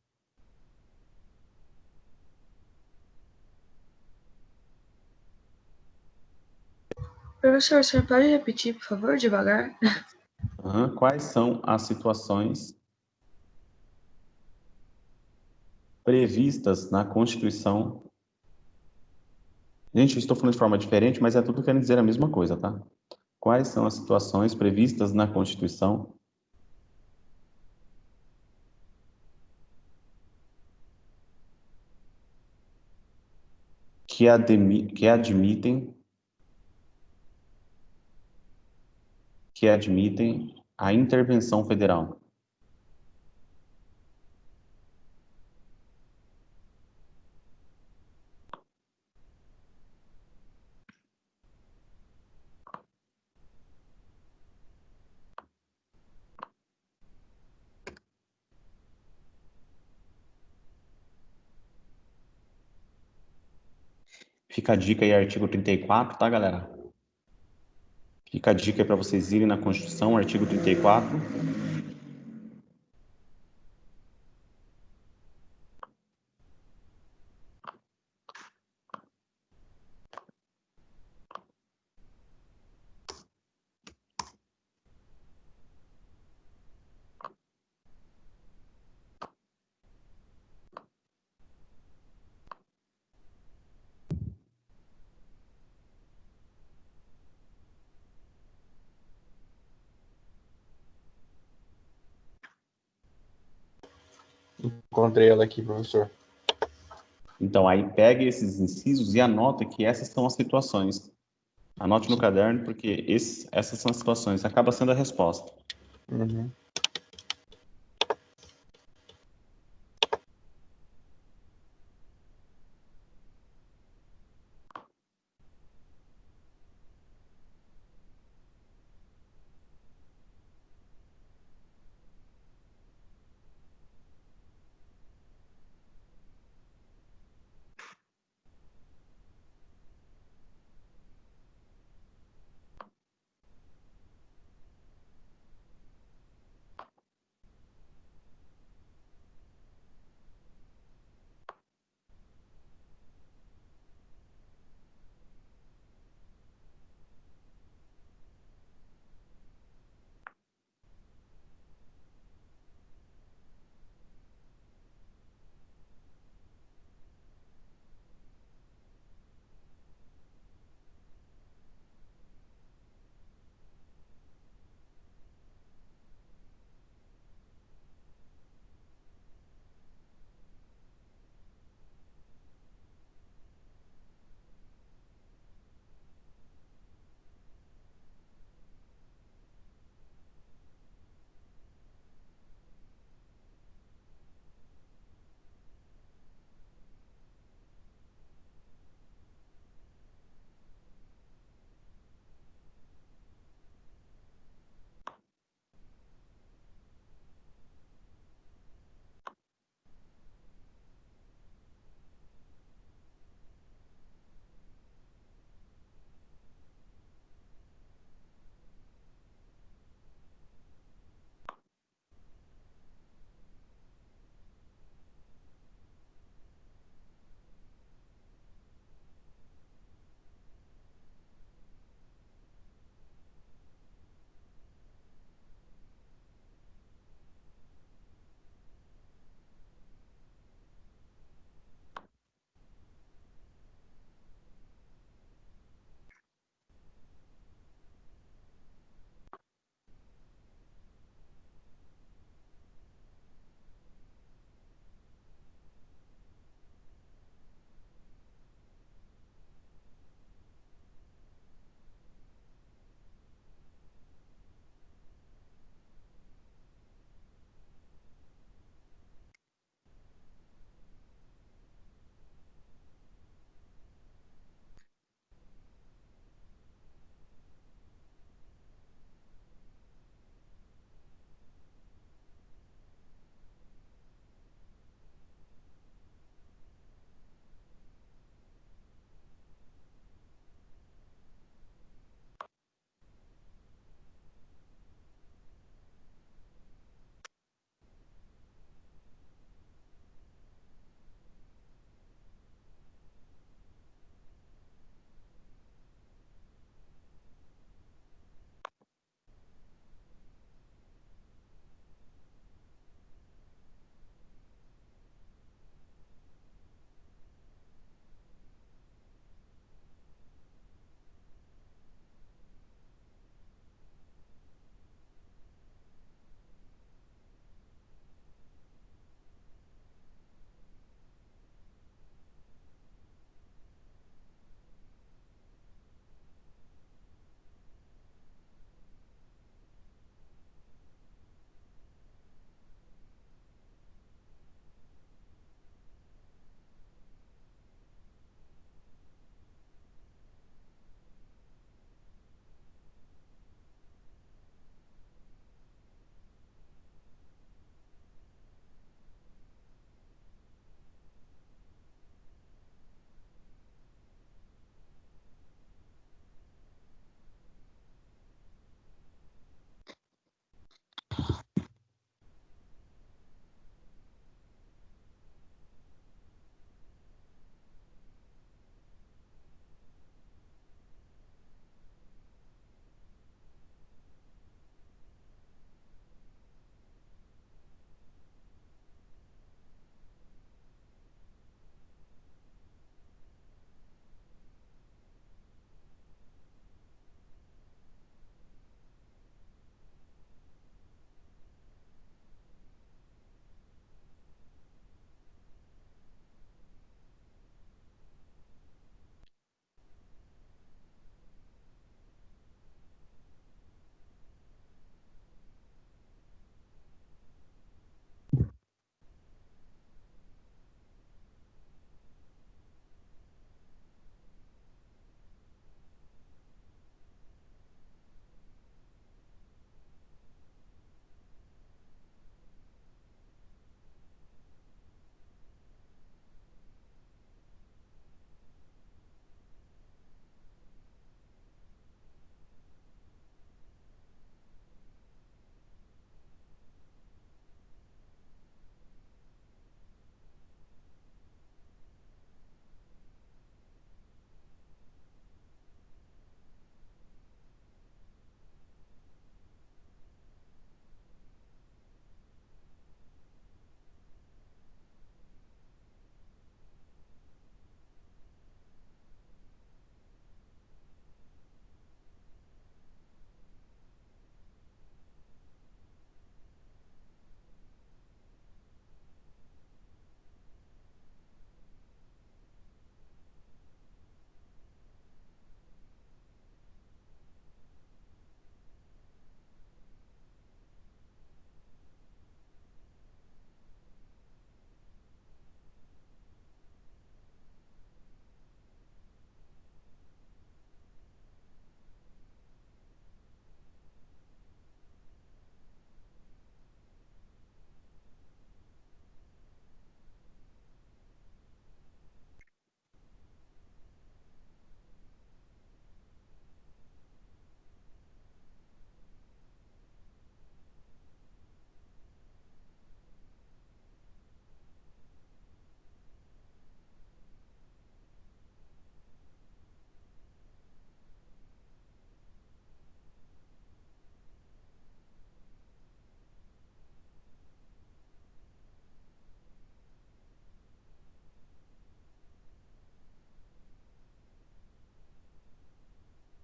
Professor, o senhor pode repetir, por favor, devagar? Quais são as situações previstas na Constituição? Gente, eu estou falando de forma diferente, mas é tudo querendo dizer a mesma coisa, tá? Quais são as situações previstas na Constituição que admitem a intervenção federal? Fica a dica aí, artigo 34, tá, galera? Fica a dica aí para vocês irem na Constituição, artigo 34. Encontrei ela aqui, professor. Então, aí pegue esses incisos e anota que essas são as situações. Anote no caderno, porque essas são as situações. Acaba sendo a resposta. Uhum.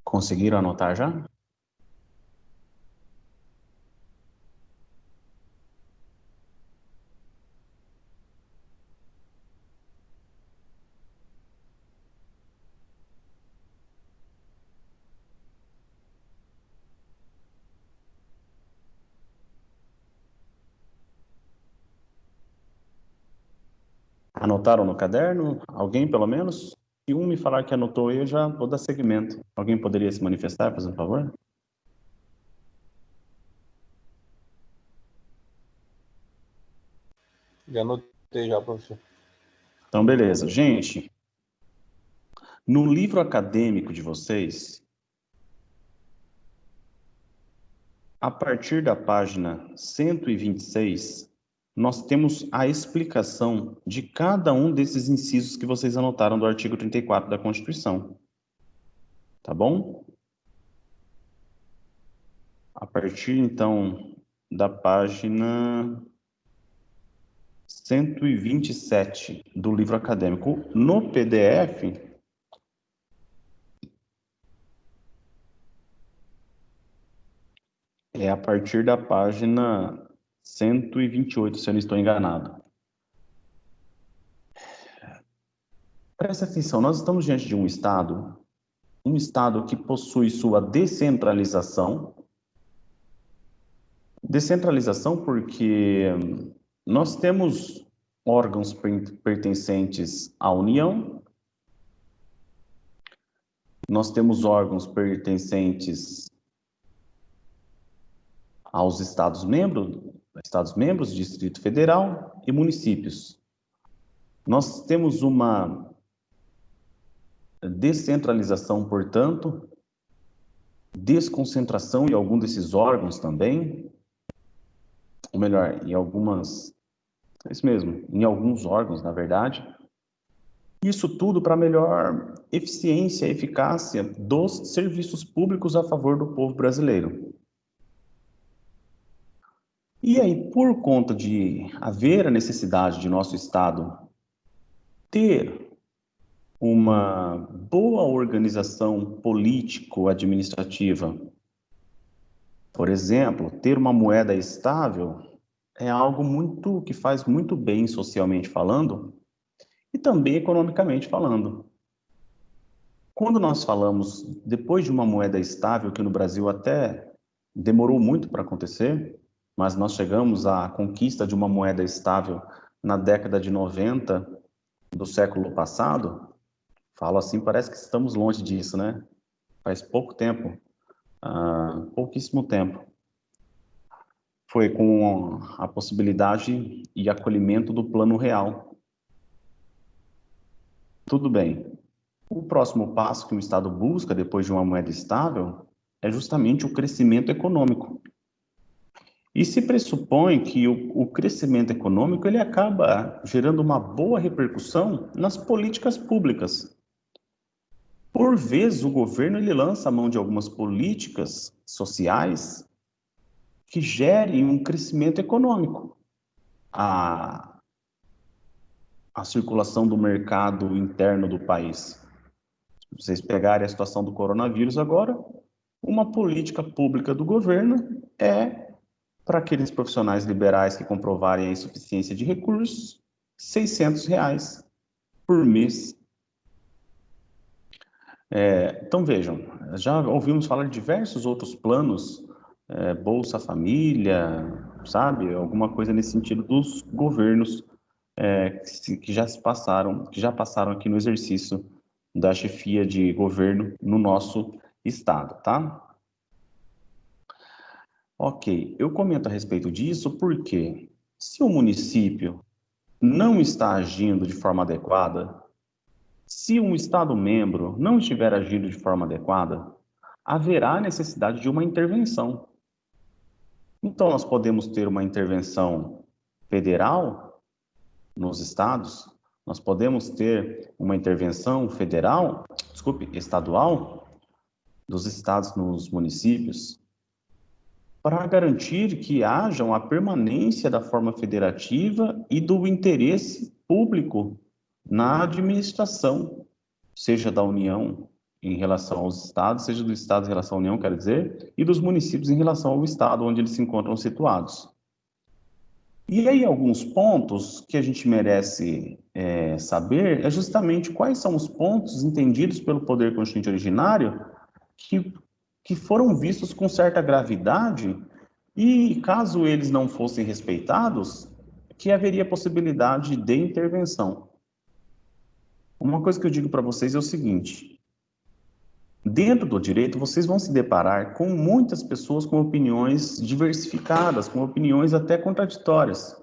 Conseguiram anotar já? Anotaram no caderno? Alguém, pelo menos? Se um me falar que anotou, eu já vou dar seguimento. Alguém poderia se manifestar, por favor? Já anotei já, professor. Então, beleza. Gente, no livro acadêmico de vocês, a partir da página 126, nós temos a explicação de cada um desses incisos que vocês anotaram do artigo 34 da Constituição. Tá bom? A partir, então, da página 127 do livro acadêmico. No PDF, é a partir da página 128, se eu não estou enganado. Presta atenção, nós estamos diante de um Estado que possui sua descentralização. Descentralização porque nós temos órgãos pertencentes à União, nós temos órgãos pertencentes aos Estados-membros, Distrito Federal e municípios. Nós temos uma descentralização, portanto, desconcentração em algum desses órgãos também, ou melhor, em alguns órgãos, na verdade. Isso tudo para melhor eficiência e eficácia dos serviços públicos a favor do povo brasileiro. E aí, por conta de haver a necessidade de nosso Estado ter uma boa organização político-administrativa, por exemplo, ter uma moeda estável é algo que faz muito bem socialmente falando e também economicamente falando. Quando nós falamos, depois de uma moeda estável, que no Brasil até demorou muito para acontecer, mas nós chegamos à conquista de uma moeda estável na década de 90 do século passado, falo assim, parece que estamos longe disso, né? Faz pouco tempo, pouquíssimo tempo. Foi com a possibilidade e acolhimento do Plano Real. Tudo bem. O próximo passo que o Estado busca depois de uma moeda estável é justamente o crescimento econômico. E se pressupõe que o crescimento econômico ele acaba gerando uma boa repercussão nas políticas públicas. Por vezes, o governo ele lança a mão de algumas políticas sociais que gerem um crescimento econômico. A circulação do mercado interno do país. Se vocês pegarem a situação do coronavírus agora, uma política pública do governo é para aqueles profissionais liberais que comprovarem a insuficiência de recursos, R$600 por mês. Então vejam, já ouvimos falar de diversos outros planos, Bolsa Família, sabe? Alguma coisa nesse sentido dos governos que já passaram aqui no exercício da chefia de governo no nosso estado, tá? Ok, eu comento a respeito disso porque se o município não está agindo de forma adequada, se um Estado-membro não estiver agindo de forma adequada, haverá necessidade de uma intervenção. Então, nós podemos ter uma intervenção federal nos estados, nós podemos ter uma intervenção estadual dos estados nos municípios, para garantir que haja a permanência da forma federativa e do interesse público na administração, seja da União em relação aos estados, seja do estado em relação à União, quero dizer, e dos municípios em relação ao estado onde eles se encontram situados. E aí, alguns pontos que a gente merece saber é justamente quais são os pontos entendidos pelo poder constituinte originário que foram vistos com certa gravidade e, caso eles não fossem respeitados, que haveria possibilidade de intervenção. Uma coisa que eu digo para vocês é o seguinte: dentro do direito, vocês vão se deparar com muitas pessoas com opiniões diversificadas, com opiniões até contraditórias.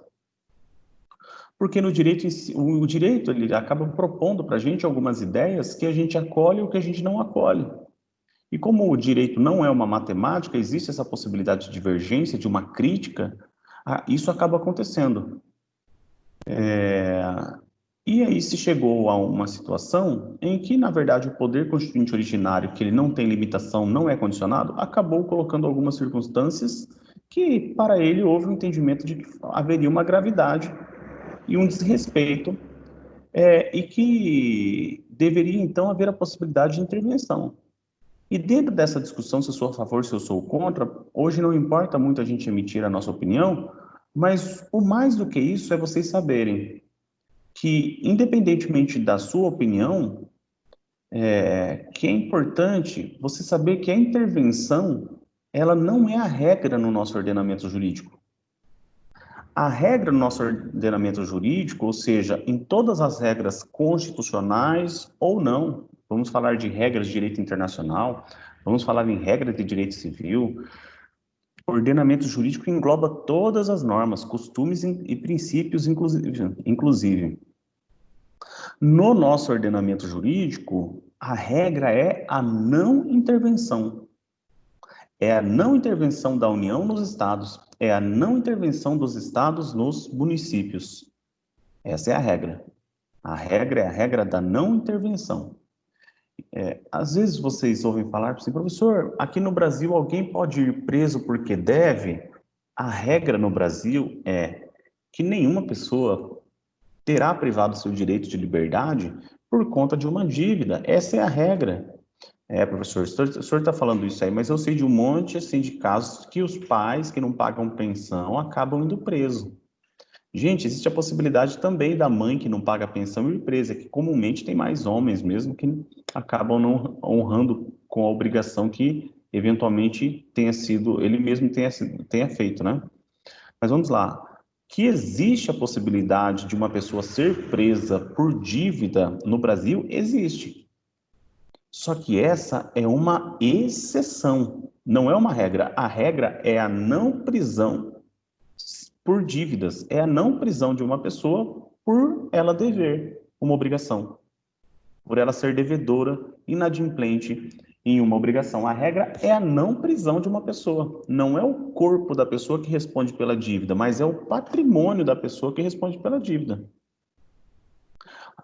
Porque no direito, o direito ele acaba propondo para a gente algumas ideias que a gente acolhe ou que a gente não acolhe. E como o direito não é uma matemática, existe essa possibilidade de divergência, de uma crítica, isso acaba acontecendo. E aí se chegou a uma situação em que, na verdade, o poder constituinte originário, que ele não tem limitação, não é condicionado, acabou colocando algumas circunstâncias que, para ele, houve um entendimento de que haveria uma gravidade e um desrespeito, e que deveria, então, haver a possibilidade de intervenção. E dentro dessa discussão, se eu sou a favor, se eu sou contra, hoje não importa muito a gente emitir a nossa opinião, mas o mais do que isso é vocês saberem que, independentemente da sua opinião, que é importante você saber que a intervenção, ela não é a regra no nosso ordenamento jurídico. A regra no nosso ordenamento jurídico, ou seja, em todas as regras constitucionais ou não, vamos falar de regras de direito internacional, vamos falar em regras de direito civil, o ordenamento jurídico engloba todas as normas, costumes e princípios, inclusive. No nosso ordenamento jurídico, a regra é a não intervenção. É a não intervenção da União nos estados, é a não intervenção dos estados nos municípios. Essa é a regra. A regra é a regra da não intervenção. Às vezes vocês ouvem falar assim, professor, aqui no Brasil alguém pode ir preso porque deve? A regra no Brasil é que nenhuma pessoa terá privado seu direito de liberdade por conta de uma dívida. Essa é a regra. Professor, o senhor está falando isso aí, mas eu sei de um monte assim, de casos que os pais que não pagam pensão acabam indo presos. Gente, existe a possibilidade também da mãe que não paga pensão ir presa, que comumente tem mais homens mesmo que acabam não honrando com a obrigação que eventualmente tenha sido, ele mesmo tenha feito, né? Mas vamos lá. Que existe a possibilidade de uma pessoa ser presa por dívida no Brasil? Existe. Só que essa é uma exceção, não é uma regra. A regra é a não prisão por dívidas, é a não prisão de uma pessoa por ela dever uma obrigação, por ela ser devedora, inadimplente em uma obrigação. A regra é a não prisão de uma pessoa. Não é o corpo da pessoa que responde pela dívida, mas é o patrimônio da pessoa que responde pela dívida.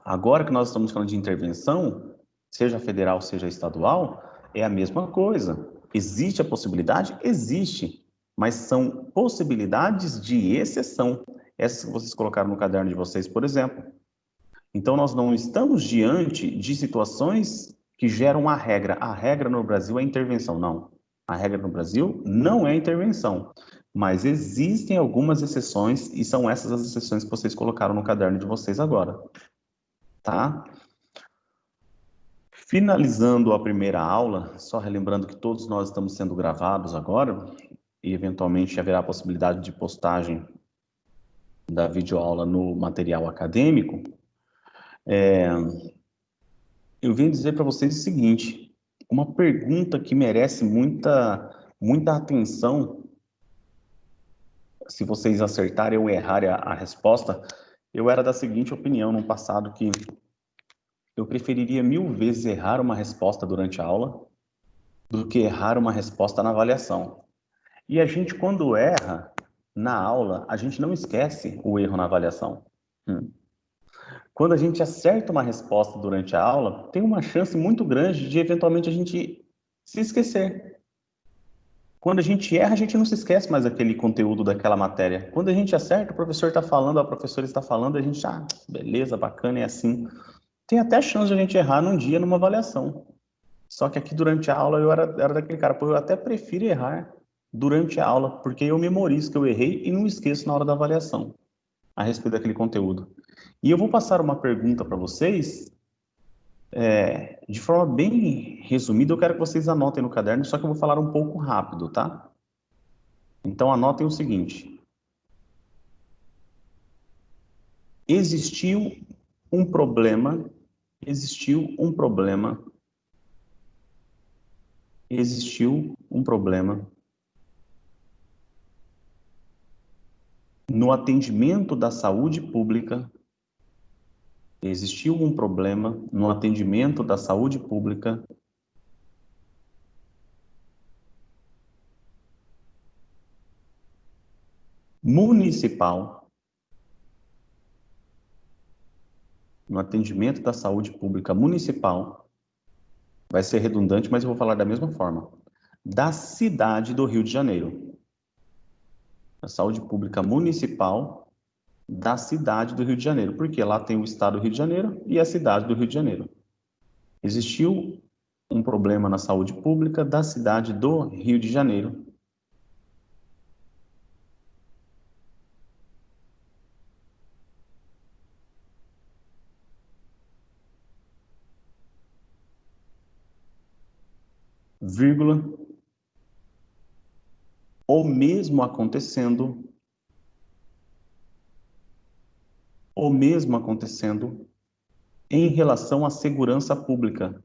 Agora que nós estamos falando de intervenção, seja federal, seja estadual, é a mesma coisa. Existe a possibilidade? Existe. Mas são possibilidades de exceção. Essas que vocês colocaram no caderno de vocês, por exemplo. Então, nós não estamos diante de situações que geram a regra. A regra no Brasil é intervenção. Não. A regra no Brasil não é intervenção. Mas existem algumas exceções, e são essas as exceções que vocês colocaram no caderno de vocês agora. Tá? Finalizando a primeira aula, só relembrando que todos nós estamos sendo gravados agora, e eventualmente haverá a possibilidade de postagem da videoaula no material acadêmico, eu venho dizer para vocês o seguinte, uma pergunta que merece muita atenção, se vocês acertarem ou errarem a resposta, eu era da seguinte opinião no passado, que eu preferiria 1000 vezes errar uma resposta durante a aula do que errar uma resposta na avaliação. E a gente, quando erra na aula, a gente não esquece o erro na avaliação. Quando a gente acerta uma resposta durante a aula, tem uma chance muito grande de, eventualmente, a gente se esquecer. Quando a gente erra, a gente não se esquece mais daquele conteúdo daquela matéria. Quando a gente acerta, o professor está falando, a professora está falando, a gente, beleza, bacana, é assim. Tem até chance de a gente errar num dia numa avaliação. Só que aqui durante a aula eu era daquele cara, pô, eu até prefiro errar durante a aula, porque eu memorizo que eu errei e não esqueço na hora da avaliação a respeito daquele conteúdo. E eu vou passar uma pergunta para vocês, de forma bem resumida, eu quero que vocês anotem no caderno, só que eu vou falar um pouco rápido, tá? Então anotem o seguinte. Existiu um problema no atendimento da saúde pública. Existiu um problema no atendimento da saúde pública municipal, no atendimento da saúde pública municipal, vai ser redundante, mas eu vou falar da mesma forma, da cidade do Rio de Janeiro. A saúde pública municipal da cidade do Rio de Janeiro, porque lá tem o estado do Rio de Janeiro e a cidade do Rio de Janeiro. Existiu um problema na saúde pública da cidade do Rio de Janeiro. Vírgula, o mesmo acontecendo em relação à segurança pública.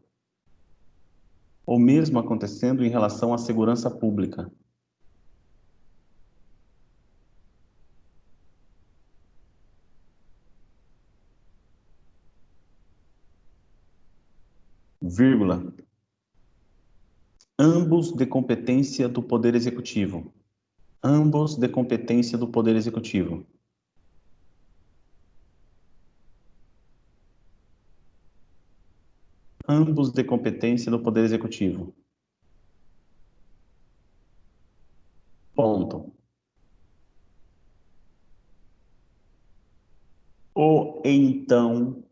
O mesmo acontecendo em relação à segurança pública. Vírgula, ambos de competência do Poder Executivo. Ambos de competência do Poder Executivo. Ambos de competência do Poder Executivo. Ponto. O então,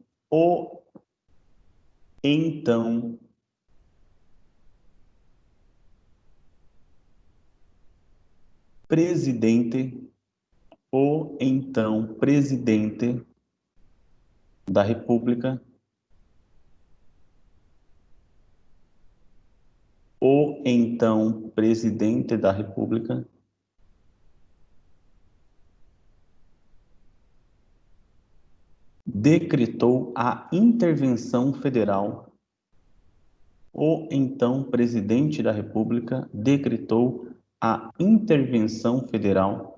presidente da República, decretou a intervenção federal. O então presidente da República decretou a intervenção federal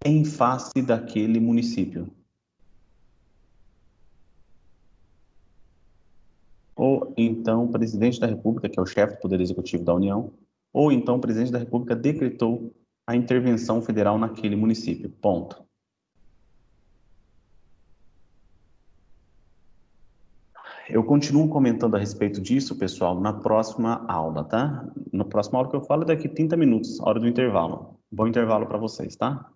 em face daquele município. Ou então o presidente da República, que é o chefe do Poder Executivo da União, ou então o presidente da República decretou a intervenção federal naquele município. Ponto. Eu continuo comentando a respeito disso, pessoal, na próxima aula, tá? Na próxima aula que eu falo é daqui 30 minutos, hora do intervalo. Bom intervalo para vocês, tá?